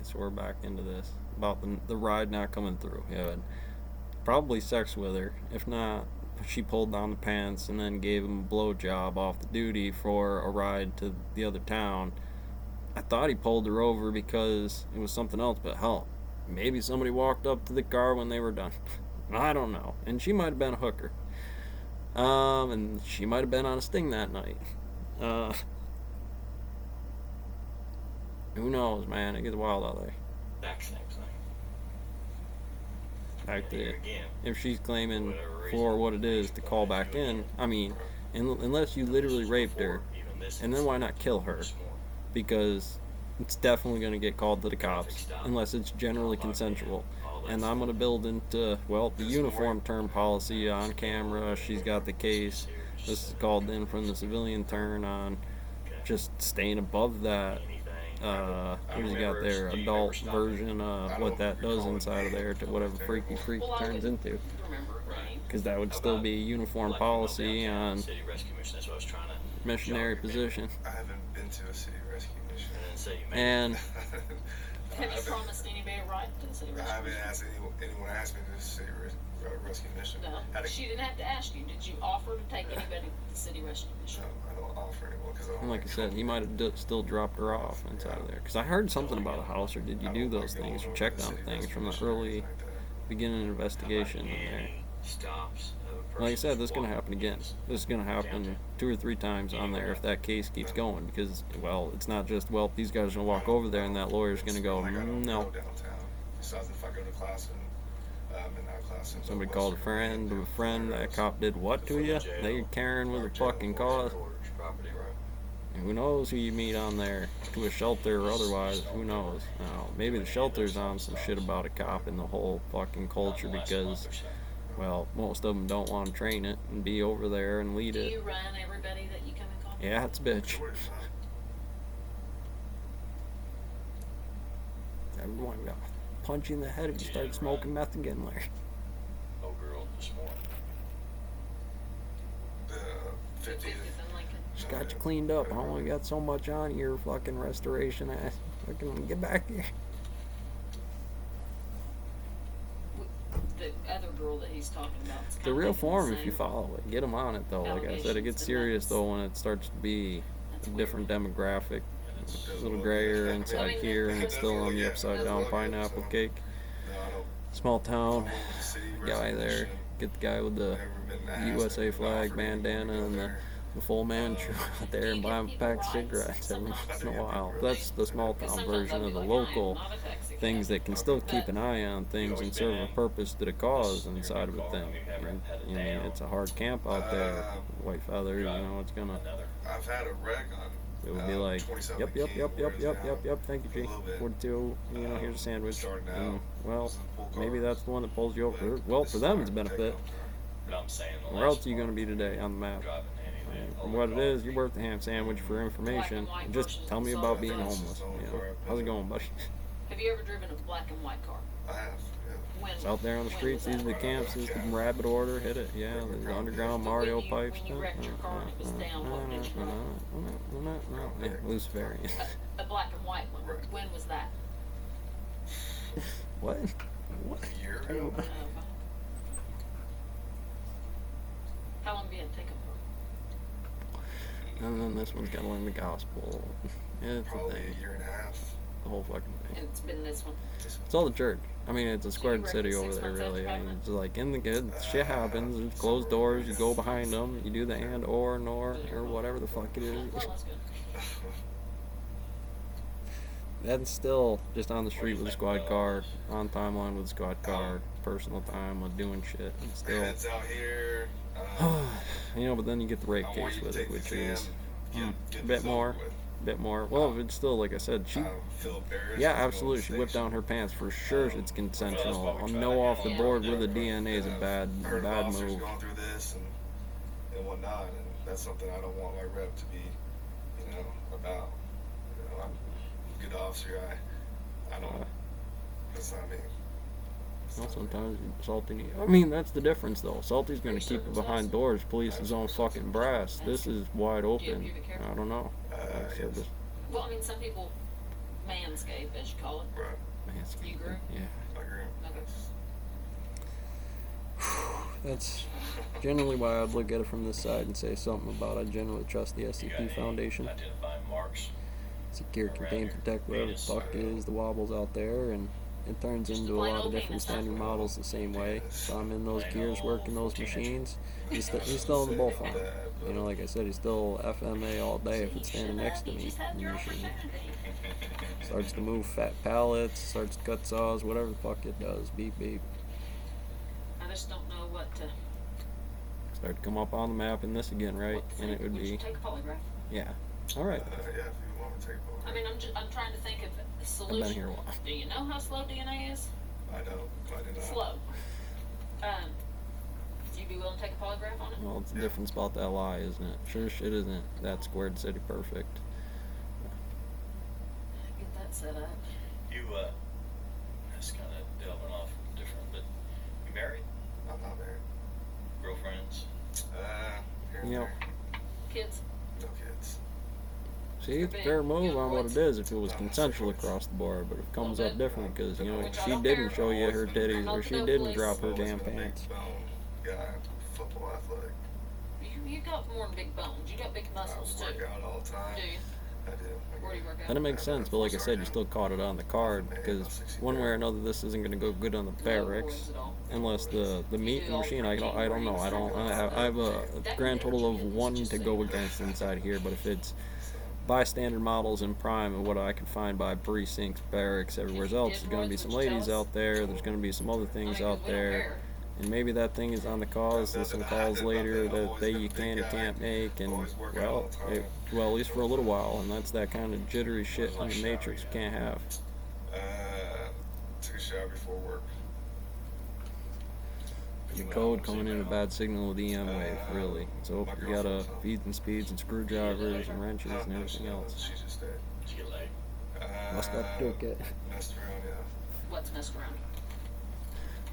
so we're back into this about the ride not coming through. Yeah, probably sex with her. If not, she pulled down the pants and then gave him a blowjob off the duty for a ride to the other town. I thought he pulled her over because it was something else, but hell, maybe somebody walked up to the car when they were done. I don't know. And she might have been a hooker. And she might have been on a sting that night. Uh, who knows, man? It gets wild out there. Back to if she's claiming for what it is to call back in. I mean, unless you literally raped her, and then why not kill her? Because it's definitely going to get called to the cops unless it's generally consensual. And I'm going to build into, well, the uniform term policy on camera. She's got the case. This is called in from the civilian turn on just staying above that. What does he got there? Adult version of what that does inside of there to whatever freaky freak turns into. Because that would still be uniform policy on missionary position. I haven't been to a city rescue mission. And have you promised anybody a ride to the city rescue? I haven't asked anyone asked me to the city rescue mission. No, she didn't have to ask you. Did you offer to take anybody to the city rescue mission? No, I don't offer anyone because I don't. And like I said, he might have still dropped her off inside of there. Because I heard something about a house, or did you do those things, or checked on things from the early beginning investigation in there? Like I said, this is going to happen again. This is going to happen 2 or 3 times on there if that case keeps going. Because, well, it's not just, well, these guys are going to walk over there and that lawyer's going to go, no. Besides if I go to class in that class. Somebody called a friend of a friend. That cop did what to you? They carrying with a fucking cause. And who knows who you meet on there to a shelter or otherwise? Who knows? Now, maybe the shelter's on some shit about a cop in the whole fucking culture because, well, most of them don't want to train it and be over there and lead it. Do you run everybody that you come in contact with? Yeah, it's a bitch. Everyone got punch you in the head if you start smoking meth again, Larry. The 50th. Just got you cleaned up. I only got so much on your fucking restoration ass. Fucking get back here. The other girl that he's talking about. The real form if you follow it. Get them on it though. Like I said, it gets serious though when it starts to be a different demographic. It's a little grayer inside here, and it's still on the upside down pineapple cake. Small town guy there. Get the guy with the USA flag bandana and the full man out there and buy him a pack of cigarettes every once in a while. That's the small town version of the local things that can still keep an eye on things and serve a purpose to the cause inside of a thing. You know, it's a hard camp out there. White feathers, you know, it's gonna. I've had a wreck on. It would be like, yep, thank you, G. 42, you know, here's a sandwich. And, well, maybe that's the one that pulls you over. Well, for them, it's a benefit. Where else are you going to be today on the map? And from what it is, you're worth a ham sandwich for information. Just tell me about being homeless. You know, how's it going, buddy? Have you ever driven a black and white car? I have. When? It's out there on the streets. These are the camps. This is the rabbit order. Hit it. Yeah, the underground Mario pipes. When you wrecked your car and it was down, what did you run? Yeah, Luciferian. A black and white one. When was that? What? What? A year ago. How long have you had to take them for? And then this one's got to learn the gospel. Yeah, it's a Probably thing. a year and a half. The whole fucking thing. And it's been this one. It's all the church. I mean, it's a squared reckon city 6 over there, months really. I after mean, it's like in the good shit happens. There's closed doors. You go behind them. You do the and or nor or whatever the fuck it is. Well, that's good. That's still just on the street with a squad car, on timeline with a squad car, personal time with doing shit. It's still, It's out here. you know. But then you get the rape I want case you to with it, take the which exam, is get a bit this over more. with. Bit more. Well, it's still like I said. She, I feel embarrassed. yeah, I'm going absolutely. to She whipped station. down her pants for sure. It's consensual. No off the board with the DNA is a bad I heard of officers move. going through this and whatnot, and that's something I don't want my rep to be, about. I'm a good officer. I don't. That's not me. Well, sometimes Salty. I mean, that's the difference, though. Salty's gonna keep it behind doors. Police his own fucking brass. This is wide open. I don't know. Like I said, Yes. this- Well, I mean, some people manscape, as you call it. Right. Manscaped. You agree? Yeah. I agree. Okay. That's generally why I'd look at it from this side and say something about I generally trust the SCP Foundation. Identify marks. Secure, contain, protect, whatever the fuck it is, the wobbles out there, and it turns into a lot of different standard models the same way. So I'm in those gears working those machines. He's still in the bull farm. You know, like I said, he's still FMA all day if it's standing next to me in the machine. Starts to move fat pallets, starts to cut saws, whatever the fuck it does. Beep beep. I just don't know what to. Start to come up on the map in this again, right? And it would you be, take a polygraph? yeah. All right. Yeah, if you want to take over. I mean, I'm trying to think of the I've solution. been here a while. Do you know how slow DNA is? I don't. I did not. Slow. You be willing to take a polygraph on it? Well, it's the difference about that lie, isn't it? Sure shit isn't that squared city perfect. Get that set up. You, that's kind of delving off different, but you married? I'm not married. Girlfriends? Here and Yep. there. Kids? No kids. See, it's a fair move on what it is if it was consensual across the board, but it comes up different because, you know, she didn't show you her titties or she didn't drop her damn pants. Big bone guy, football athletic. You got more than big bones. You got big muscles I too. work out all the time. Do you? I do. Where do you work out? And it makes sense, but like I said, you still caught it on the card because one way or another, this isn't going to go good on the barracks unless the meat machine. I don't know. I have a grand total of 1 to go against inside here, but if it's bystander models in prime and what I can find by precincts, barracks, everywhere else, there's going to be some ladies out there. There's going to be some other things out there. And maybe that thing is on the cause and some calls later that you can or can't make, and well, at least for a little while, and that's that kind of jittery shit in the Matrix you can't have. Took a shower before work. Your code coming in a bad signal with EM wave, really. So you gotta feeds and speeds and screwdrivers and wrenches and everything else. She just stayed. Did you get laid? Must have took it. Messed around, yeah. What's messed around?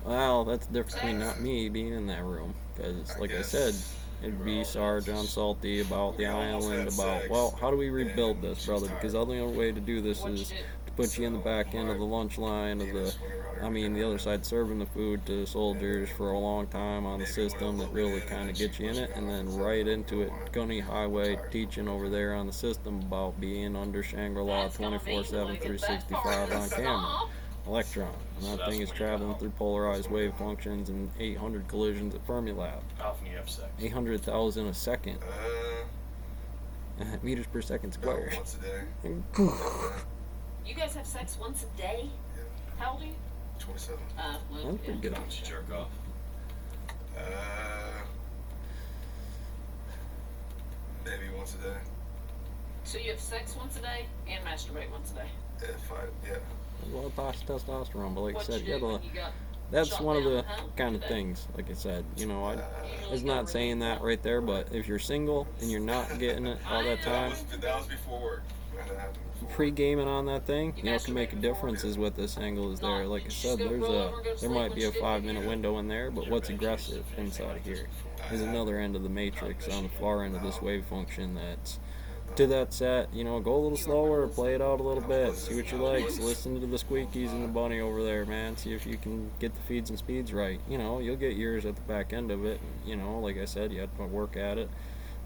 Well, that's the difference between not me being in that room, because like I said, it'd be Sarge on Salty about the island, about, well, how do we rebuild this, brother? Because the only way to do this is to put you in the back end of the lunch line of the other side serving the food to soldiers for a long time on the system that really kind of gets you in it, and then right into it, Gunny Highway, teaching over there on the system about being under Shangri-La 24/7, 365 on camera. Electron, and that thing is traveling through polarized wave functions and 800 collisions at Fermilab. How often you have sex? 800,000 a second. Meters per second squared. Once a day. You guys have sex once a day? Yeah. How old are you? 27. Well, That's pretty good. Did you jerk off? Maybe once a day. So you have sex once a day and masturbate once a day? Yeah. A lot of testosterone, but like I What said, you you do gotta, when you got that's shot one of down, the huh? kind of That- things, like I said, you know, usually it's got not really saying that full. right there, but if you're single and you're not getting it all that time, That was before work. That happened before. pre-gaming on that thing, You you know, can make a masturbate difference before? is what this angle is there. Like I said, Just go roll over and go to there sleep might when be a you get 5-minute here. window in there, but what's aggressive inside of here is another end of the matrix on the far end of this wave function that's to that set, you know, go a little slower, play it out a little bit, see what you like, listen to the squeakies and the bunny over there, man, see if you can get the feeds and speeds right. You know, you'll get yours at the back end of it, you know, like I said, you have to work at it,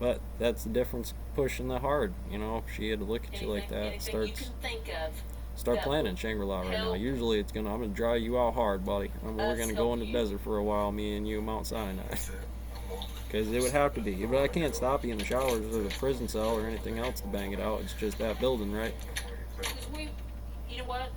but that's the difference pushing the hard, you know, if she had to look at you like that, anything you can think of. start that planning would Shangri-La right now. help Usually I'm gonna dry you out hard, buddy. We're us gonna go in the help you. desert for a while, me and you, Mount Sinai. That's it. I'm on. Because it would have to be. But I can't stop you in the showers or the prison cell or anything else to bang it out. It's just that building, right? Because you know what?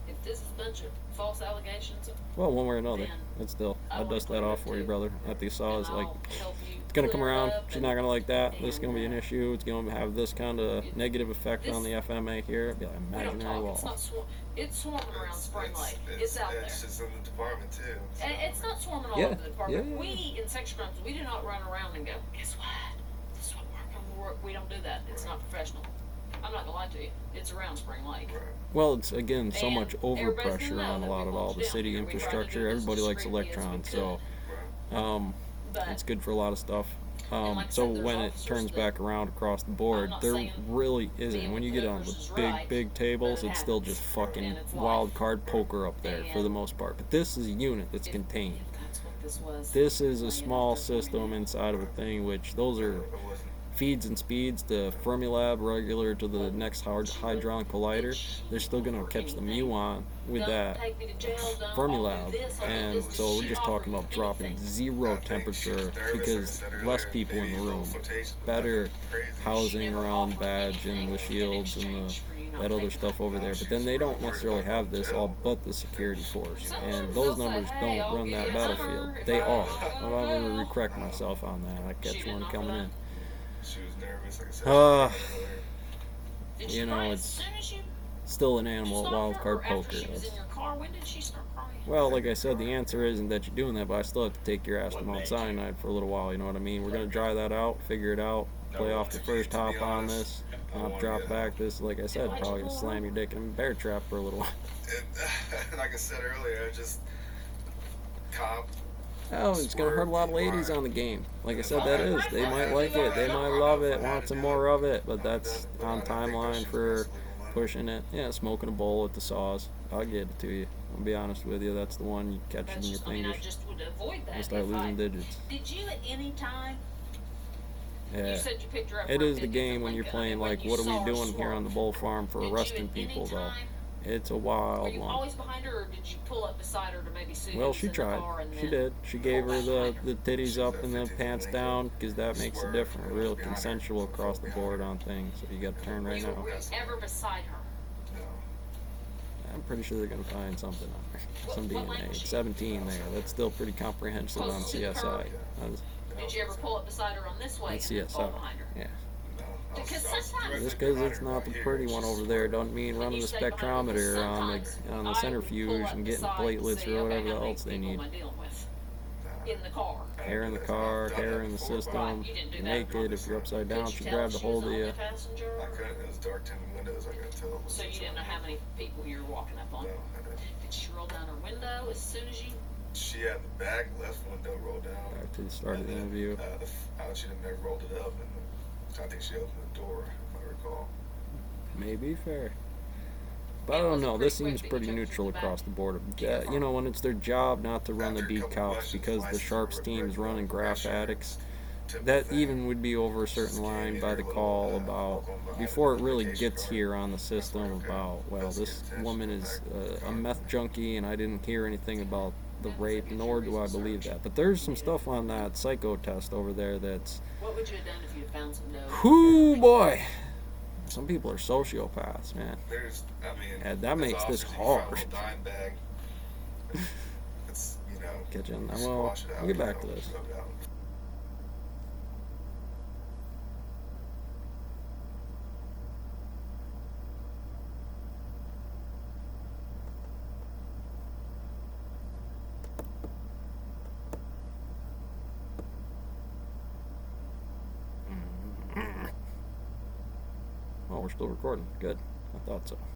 If this is a bunch of false allegations, Well, one way or another. Then It's still. I I'd wanna dust clear that it off for you, too. brother. At the saw is and like, I'll help you it's gonna clear come it around. up She's not gonna like that. This is gonna be an and- issue. It's gonna have this kind of negative effect on the FMA here. It'd be like We don't imaginary talk. It's wall. not it's swarming around Spring Lake. It's out there. It's in the department too. So. And it's not swarming all Yeah, over the department. yeah. We in section crimes, we do not run around and go, guess what? This is what we're work. We don't do that. It's not professional. I'm not gonna lie to you. It's around Spring Lake. Right. Well, it's again so And much everybody's overpressure gonna know on a that lot we of want all the you down city here. We try to do infrastructure. this Everybody as likes discreetly as we electrons, could. so Right. it's But good for a lot of stuff. like I So said, there's when it officers turns that- back around across the board, not there saying really isn't. being When you with get on hookers the is right, big tables, but it it's still happens, just fucking and it's life. wild card poker up there for the And most part. But this is a unit that's If- contained. if that's what this was, This is a laying small out there for me system now. inside of a thing, which those are It wasn't. feeds and speeds to Fermilab regular to the next hadron collider. They're still gonna catch the muon with Don't that take me to jail, don't- I'll do Fermilab, this, I'll do and this. so we're She just offered talking about me dropping anything. zero I think she was temperature nervous, like I because said less earlier, people in maybe the a little room, flirtatious, but better nothing crazy. housing never around offered badge and anything the in shields and exchange for you not that other taking stuff my over there. But then they don't necessarily have this all but the security force, and those numbers don't run that battlefield. They are. I'm gonna correct myself on that. I catch one coming in. She was nervous, like I said. Did You she know, cry it's as soon as you still an animal at stopped wild her, card or after poker. she was That's- in your car? When did she start crying? Well, like I said, the answer isn't that you're doing that, but I still have to take your ass to Mount Sinai for a little while. You know what I mean? We're gonna dry that out, figure it out, play off the first hop on this, drop back. This, like I said, probably gonna slam your dick in a bear trap for a little while. And like I said earlier, just comp. Oh, it's gonna hurt a lot of ladies on the game. Like I said, that is. They might like it, they might love it, want some more of it, but that's on timeline for pushing it. Yeah, smoking a bowl at the saws. I'll get it to you. I'll be honest with you. That's the one you catch it That's in your just, I mean, I fingers. just would avoid that. You start if I- losing digits. Did you at any time? Yeah. You said you picked her up. It for a is the visit game from when you're Lincoln. I playing mean, when like, you what are saw we her doing here on the swerve, bull farm for did you arresting at any people though? time- It's a Were wild you one. always behind her, or did you pull up beside her to maybe see? Well, who was she in the tried. car and She then did. She gave pull her back the, behind the titties up and the pants down because that makes a difference. Real consensual across the board on things. So you got to turn right Were now. you ever beside her? No. I'm pretty sure they're gonna find something on her. Some What DNA. language? 17 there. That's still pretty comprehensive on Close to the CSI. curb? That's- Did you ever pull up beside her on this way That's and then fall CSI. behind her? Yeah. No. I was- Because I was sometimes- directly Just because behind it's her not right the here, pretty it's one just over there don't mean When running you the stay behind her, because spectrometer on sometimes the I would centrifuge pull up and getting beside and platelets say, or okay, whatever how the many else they people need. am I dealing with Nah. in the car? Hair in the car, hair in the system. Right, you didn't do You're that. naked. If you're upside down, Could she you tell grabbed a she was hold of the you. only passenger? I couldn't. It was dark tinted windows. I couldn't tell. So you didn't know how many people you were walking up on? No, I didn't. Did she roll down her window as soon as you? She had the back left window rolled down. Back to the start of the And then, interview. she didn't never rolled it up, and I think she opened the door, if I recall. Maybe fair. But I Yeah, it don't was know. pretty This quick seems that you pretty took her neutral to the back. across the board. You know, when it's their job not to run the After a beat couple cops questions, because the license Sharps were team is written running up, graph pressure, addicts. typical That thing. even would be over a certain line by the call about before it really gets here on the system about, well, this woman is a meth junkie and I didn't hear anything about the rape, nor do I believe that. But there's some stuff on that psycho test over there that's, What would you have done if you had found some dough? whoo boy. Some people are sociopaths, man. There's, I mean, Yeah, that as makes this officers, you find a hard. little dime bag. It's, you know, Kitchen. you Well, squash it out, we'll get you back to know, this. rub it out. Oh, we're still recording. Good. I thought so.